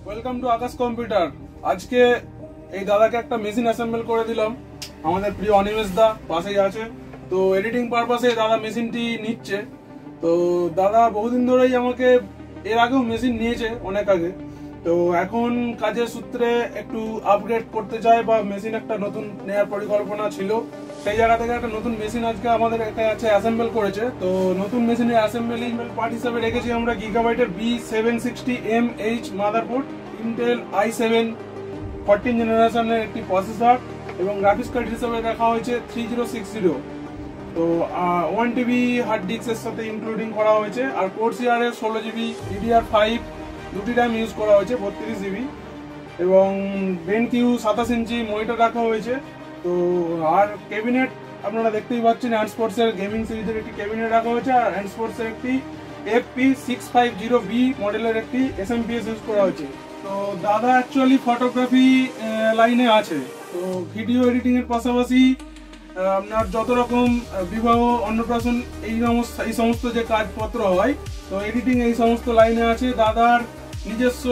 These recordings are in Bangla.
Welcome to Akash computer. আজকে এই দাদাকে একটা মেশিন অ্যাসেম্বল করে দিলাম। আমাদের প্রিয় অনিমেষ দা পাশেই আছে, তো এডিটিং পারপাসে দাদা মেশিনটি নিচ্ছে। তো দাদা বহুদিন ধরেই আমাকে এর আগেও মেশিন নিয়েছে অনেক আগে, তো এখন কাজের সূত্রে একটু আপগ্রেড করতে চায় বা মেশিন একটা নতুন নেওয়ার পরিকল্পনা ছিল। সেই জায়গা থেকে একটা নতুন মেশিন আজকে আমাদের কাছে অ্যাসেম্বল করেছে। তো নতুন মেশিনের অ্যাসেম্বলিং পার্ট হিসাবে রেখেছি আমরা গিগাবাইটের B760MH মাদারবোর্ড, ইন্টেল i7 14 জেনারেশনের একটি প্রসেসর এবং গ্রাফিক্স কার্ড হিসাবে রাখা হয়েছে 3060। তো 1 TB হার্ড ডিস্কের সাথে ইনক্লুডিং করা হয়েছে। আর কোর্সিয়ার 16 GB DDR5 দুটি RAM ইউজ করা হয়েছে 32 GB এবং BenQ 27 ইঞ্চি মনিটর রাখা হয়েছে। তো আর ক্যাবিনেট আপনারা দেখতেই পাচ্ছেন, হ্যান্ডস্পোর্টসের গেমিং সিরিজের একটি ক্যাবিনেট রাখা হয়েছে আর হ্যান্ডস্পোর্টসের একটি FP650B মডেলের একটি SMPS ইউজ করা হয়েছে। তো দাদা অ্যাকচুয়ালি ফটোগ্রাফি লাইনে আছে, তো ভিডিও এডিটিং এর পাশাপাশি আপনার যত রকম বিবাহ, অন্নপ্রাশন এই সমস্ত যে কাজপত্র হয়, তো এডিটিং এই সমস্ত লাইনে আছে। দাদার নিজস্ব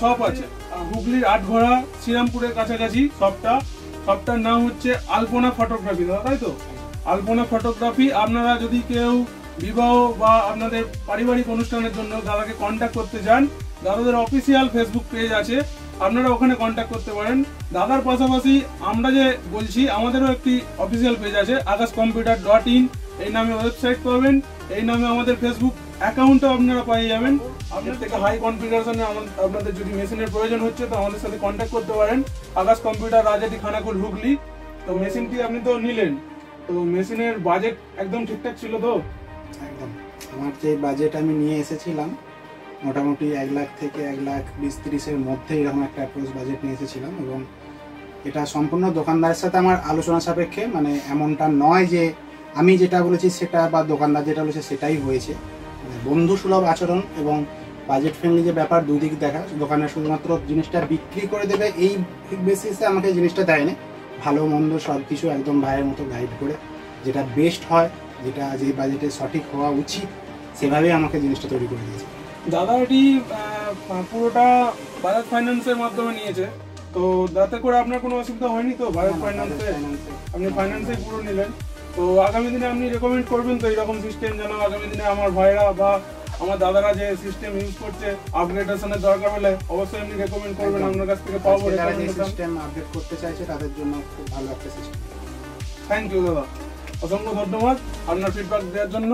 শপ আছে হুগলির আটঘরা শ্রীরামপুরের কাছাকাছি। শপটার নাম হচ্ছে আলপনা ফটোগ্রাফি। দাদা তাই তো? আলপনা ফটোগ্রাফি। আপনারা যদি কেউ বিবাহ বা আপনাদের পারিবারিক অনুষ্ঠানের জন্য দাদাকে কন্ট্যাক্ট করতে চান, দাদাদের অফিসিয়াল ফেসবুক পেজ আছে, আপনারা ওখানে কন্ট্যাক্ট করতে পারেন। দাদার পাশাপাশি আমরা যে বলছি, আমাদেরও একটি অফিসিয়াল পেজ আছে akashcomputer.in, এই নামে ওয়েবসাইট পাবেন, এই নামে আমাদের ফেসবুক অ্যাকাউন্টও আপনারা পেয়ে যাবেন। আপনার থেকে হাই কনফিগারেশনে আপনাদের যদি মেশিনের প্রয়োজন হচ্ছে তো আমাদের সাথে কন্ট্যাক্ট করতে পারেন। আকাশ কম্পিউটার, রাজাটি, খানাকুল, হুগলি। তো মেশিনটি আপনি তো নিলেন, তো মেশিনের বাজেট একদম ঠিকঠাক ছিল তো? একদম। আমার যে বাজেট আমি নিয়ে এসেছিলাম মোটামুটি 1 লাখ থেকে 1,20,30-এর মধ্যে এরকম একটা অ্যাপ্রোচ বাজেট নিয়ে এসেছিলাম এবং এটা সম্পূর্ণ দোকানদারের সাথে আমার আলোচনা সাপেক্ষে, মানে এমনটা নয় যে আমি যেটা বলেছি সেটা বা দোকানদার যেটা বলেছে সেটাই হয়েছে। বন্ধু সুলভ আচরণ এবং বাজেট ফ্রেন্ডলি যে ব্যাপার, দুই দিক দেখা। দোকানে শুধুমাত্র জিনিসটা বিক্রি করে দেবে এই বেসিসে আমাকে জিনিসটা দেয়নি, ভালো মন্দ সব কিছু একদম ভাইয়ের মতো গাইড করে যেটা বেস্ট হয়, যেটা যে বাজেটে সঠিক হওয়া উচিত সেভাবেই আমাকে জিনিসটা তৈরি করে দিয়েছে। দাদা এটি পুরোটা বাজাজ ফাইন্যান্সের মাধ্যমে নিয়েছে, তো যাতে করে আপনার কোনো অসুবিধা হয়নি তো? বাজাজ ফাইন্যান্সে আপনি ফাইন্যান্সে পুরো নিলেন, তো আগামী দিনে আপনি রেকমেন্ড করবেন তো এইরকম সিস্টেম যেন আগামী দিনে আমার ভাইরা বা আমার দাদারা যে সিস্টেম ইউজ করছে আপগ্রেডেশনের দরকার হলে অবশ্যই আপনি রেকমেন্ড করবেন, আপনার কাছ থেকে পাবো। সিস্টেম আপডেট করতে চাইছে তাদের জন্য খুব ভালো একটা সিস্টেম। থ্যাংক ইউ দাদা, অসংখ্য ধন্যবাদ আপনার ফিডব্যাক দেওয়ার জন্য।